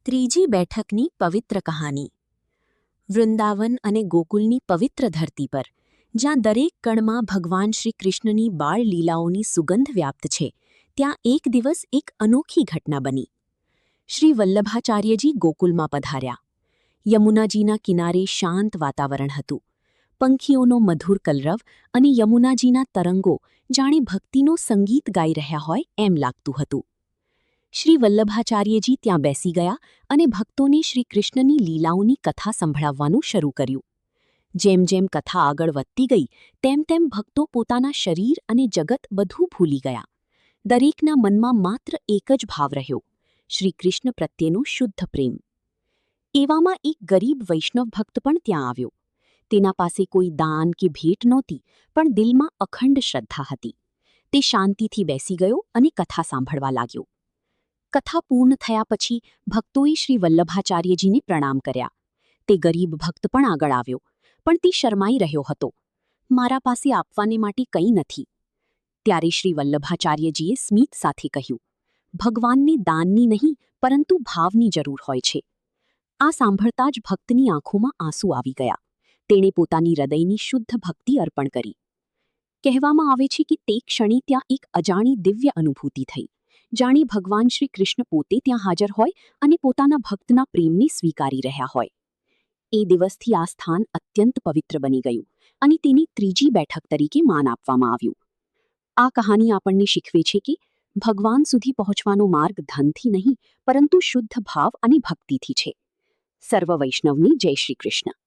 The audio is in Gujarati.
ત્રીજી બેઠકની પવિત્ર કહાની. વૃંદાવન અને ગોકુલની પવિત્ર ધરતી પર, જ્યાં દરેક કણમાં ભગવાન શ્રી કૃષ્ણની બાળ લીલાઓની સુગંધ વ્યાપ્ત છે, ત્યાં એક દિવસ એક અનોખી ઘટના બની. શ્રી વલ્લભાચાર્યજી ગોકુલમાં પધાર્યા. યમુનાજીના કિનારે શાંત વાતાવરણ હતું. પંખીઓનો મધુર કલરવ અને યમુનાજીના તરંગો જાણે ભક્તિનો સંગીત ગાઈ રહ્યા હોય એમ લાગતું હતું. શ્રી વલ્લભાચાર્યજી ત્યાં બેસી ગયા અને ભક્તોને શ્રી કૃષ્ણની લીલાઓની કથા સંભળાવવાનું શરૂ કર્યું. જેમ જેમ કથા આગળ વધતી ગઈ તેમ તેમ ભક્તો પોતાના શરીર અને જગત બધું ભૂલી ગયા. દરેકના મનમાં માત્ર એક જ ભાવ રહ્યો, શ્રી કૃષ્ણ પ્રત્યેનો શુદ્ધ પ્રેમ. એવામાં એક ગરીબ વૈષ્ણવ ભક્ત પણ ત્યાં આવ્યો. તેના પાસે કોઈ દાન કે ભેટ નહોતી, પણ દિલમાં અખંડ શ્રદ્ધા હતી. તે શાંતિથી બેસી ગયો અને કથા સાંભળવા લાગ્યો. કથા પૂર્ણ થયા પછી ભક્તોએ શ્રી વલ્લભાચાર્યજીને પ્રણામ કર્યા. તે ગરીબ ભક્ત પણ આગળ આવ્યો, પણ તે શરમાઈ રહ્યો હતો. મારા પાસે આપવાને માટે કંઈ નથી. ત્યારે શ્રી વલ્લભાચાર્યજીએ સ્મિત સાથે કહ્યું, ભગવાનને દાનની નહીં પરંતુ ભાવની જરૂર હોય છે. આ સાંભળતા જ ભક્તની આંખોમાં આંસુ આવી ગયા. તેણે પોતાની હૃદયની શુદ્ધ ભક્તિ અર્પણ કરી. કહેવામાં આવે છે કે તે ક્ષણે ત્યાં એક અજાણી દિવ્ય અનુભૂતિ થઈ, જાણે ભગવાન શ્રી કૃષ્ણ પોતે ત્યાં હાજર હોય અને પોતાના ભક્તના પ્રેમને સ્વીકારી રહ્યા હોય. એ દિવસથી આ સ્થાન અત્યંત પવિત્ર બની ગયું અને તેની ત્રીજી બેઠક તરીકે માન આપવામાં આવ્યું. આ કહાની આપણને શીખવે છે કે ભગવાન સુધી પહોંચવાનો માર્ગ ધનથી નહીં પરંતુ શુદ્ધ ભાવ અને ભક્તિથી છે. સર્વ વૈષ્ણવની જય શ્રી કૃષ્ણ.